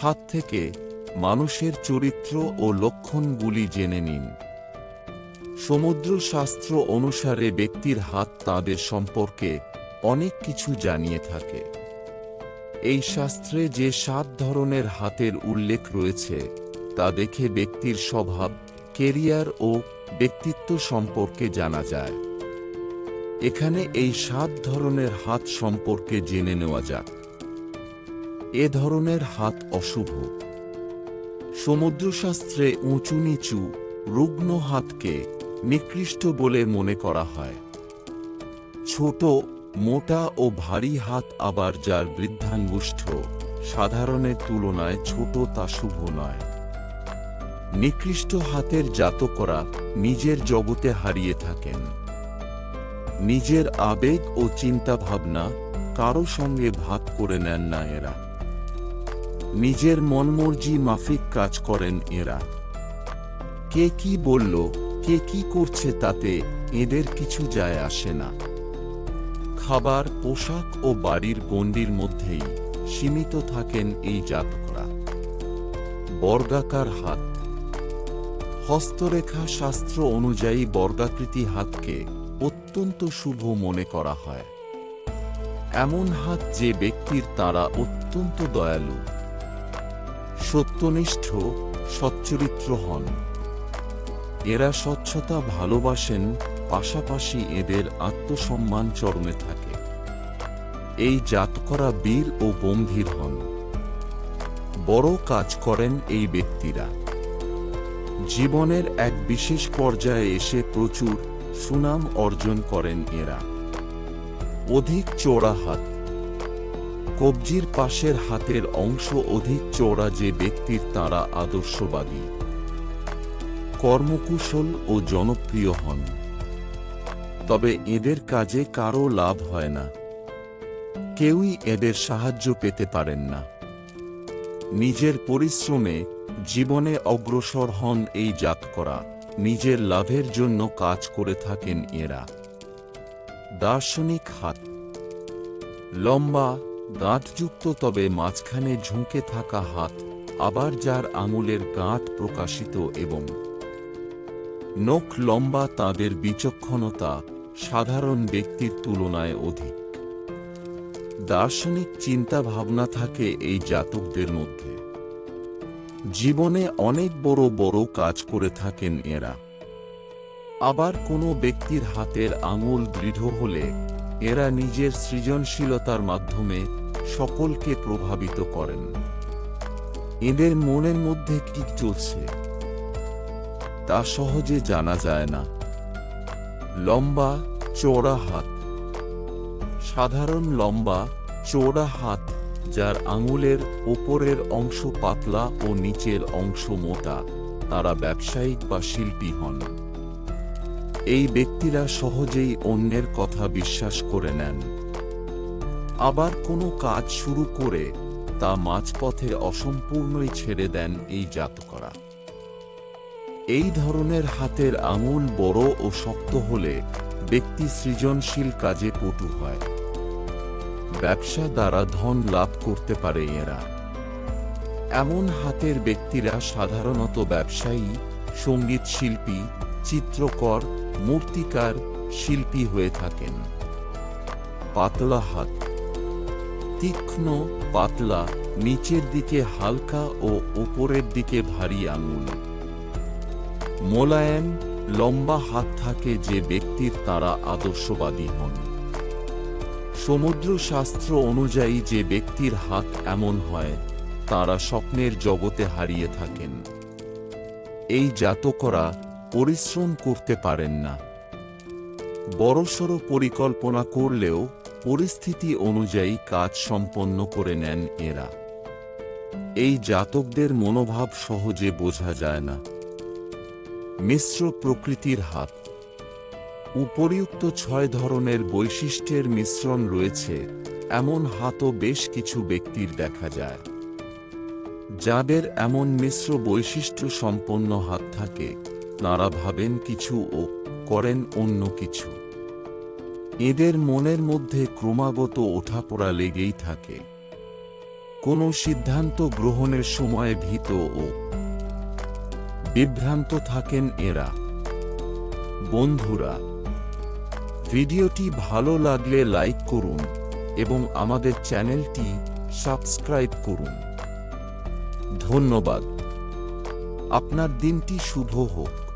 হাত থেকে মানুষের চরিত্র ও লক্ষণগুলি জেনে নিন। সমুদ্রশাস্ত্র অনুসারে ব্যক্তির হাত তাদের সম্পর্কে অনেক কিছু জানিয়ে থাকে। এই শাস্ত্রে যে 7 ধরনের হাতের উল্লেখ রয়েছে তা দেখে ব্যক্তির স্বভাব, কেরিয়ার ও ব্যক্তিত্ব সম্পর্কে জানা যায়। এখানে এই 7 ধরনের হাত সম্পর্কে জেনে নেওয়া যাক। এ ধরনের হাত অশুভ। সমুদ্রশাস্ত্রে উঁচু নিচু, রুগ্ন হাতকে নিকৃষ্ট বলে মনে করা হয়। ছোট, মোটা ও ভারী হাত আবার যার বৃদ্ধাঙ্গুষ্ঠ সাধারণের তুলনায় ছোট তা শুভ নয়। নিকৃষ্ট হাতের জাতকরা নিজের জগতে হারিয়ে থাকেন। নিজের আবেগ ও চিন্তাভাবনা কারো সঙ্গে ভাগ করে নেন না এরা। নিজের মনমর্জি মাফিক কাজ করেন এরা। কে কি বলল, কে কি করছে তাতে এদের কিছু যায় আসে না। খাবার, পোশাক ও বাড়ির গণ্ডির মধ্যেই সীমিত থাকেন এই জাতকরা। বর্গাকার হাত। হস্তরেখা শাস্ত্র অনুযায়ী বর্গাকৃতি হাতকে অত্যন্ত শুভ মনে করা হয়। এমন হাত যে ব্যক্তির তারা অত্যন্ত দয়ালু, সত্যনিষ্ঠ, সচ্চরিত্র হন। এরা স্বচ্ছতা ভালোবাসেন, পাশাপাশি এদের আত্মসম্মান চরমে থাকে। এই জাতকরা বীর ও গম্ভীর হন। বড় কাজ করেন এই ব্যক্তিরা। জীবনের এক বিশেষ পর্যায়ে এসে প্রচুর সুনাম অর্জন করেন এরা। অধিক চওড়া হাত। কবজির পাশের হাতের অংশ অধিক চওড়া যে ব্যক্তির তারা আদর্শবাদী, কর্মকুশল ও জনপ্রিয় হন। তবে এদের কাজে কারও লাভ হয় না। কেউই এদের সাহায্য পেতে পারেন না। নিজের পরিশ্রমে জীবনে অগ্রসর হন এই জাতকরা। নিজের লাভের জন্য কাজ করে থাকেন এরা। দার্শনিক হাত। লম্বা, গাঁটযুক্ত তবে মাঝখানে ঝুঁকে থাকা হাত, আবার যার আঙুলের গাঁট প্রকাশিত এবং নখ লম্বা তাদের বিচক্ষণতা সাধারণ ব্যক্তির তুলনায় অধিক। দার্শনিক চিন্তা ভাবনা থাকে এই জাতকদের মধ্যে। জীবনে অনেক বড় বড় কাজ করে থাকেন এরা। আবার কোনো ব্যক্তির হাতের আঙুল দৃঢ় হলে এরা নিজের সৃজনশীলতার মাধ্যমে সকলকে প্রভাবিত করেন। এদের মনের মধ্যে কি চলছে তা সহজে জানা যায় না। লম্বা, চওড়া হাত। সাধারণ লম্বা, চওড়া হাত যার আঙুলের ওপরের অংশ পাতলা ও নিচের অংশ মোটা, তারা ব্যবসায়িক বা শিল্পী হন। এই ব্যক্তিরা সহজেই অন্যের কথা বিশ্বাস করে নেন। আবার কোনো কাজ শুরু করে তা মাঝপথে অসম্পূর্ণই ছেড়ে দেন এই জাতকরা। এই ধরনের হাতের আঙুল বড় ও শক্ত হলে ব্যক্তি সৃজনশীল কাজে পটু হয়। ব্যবসা দ্বারা ধন লাভ করতে পারে এরা। এমন হাতের ব্যক্তিরা সাধারণত ব্যবসায়ী, সঙ্গীত শিল্পী, চিত্রকর, মূর্তিকার, শিল্পী হয়ে থাকেন। পাতলা হাত। তীক্ষ্ণ, পাতলা, নিচের দিকে হালকা ও উপরের দিকে ভারী আঙুল। মোলায়েম, লম্বা হাত থাকে যে ব্যক্তির তারা আদর্শবাদী হন। সমুদ্র শাস্ত্র অনুযায়ী যে ব্যক্তির হাত এমন হয় তারা স্বপ্নের জগতে হারিয়ে থাকেন। এই জাতকরা পরিশ্রম করতে পারেন না। বড়সড় পরিকল্পনা করলেও পরিস্থিতি অনুযায়ী কাজ সম্পন্ন করে নেন এরা। এই জাতকদের মনোভাব সহজে বোঝা যায় না। মিশ্র প্রকৃতির হাত। উপরিউক্ত 6 ধরনের বৈশিষ্ট্যের মিশ্রণ রয়েছে এমন হাতও বেশ কিছু ব্যক্তির দেখা যায়। যাদের এমন মিশ্র বৈশিষ্ট্য সম্পন্ন হাত থাকে তাঁরা ভাবেন কিছু ও করেন অন্য কিছু। এদের মনের মধ্যে ক্রমাগত ওঠাপড়া লেগেই থাকে। কোনো সিদ্ধান্ত গ্রহণের সময় ভীত ও বিভ্রান্ত থাকেন এরা। বন্ধুরা, ভিডিওটি ভালো লাগলে লাইক করুন এবং আমাদের চ্যানেলটি সাবস্ক্রাইব করুন। ধন্যবাদ। আপনার দিনটি শুভ হোক।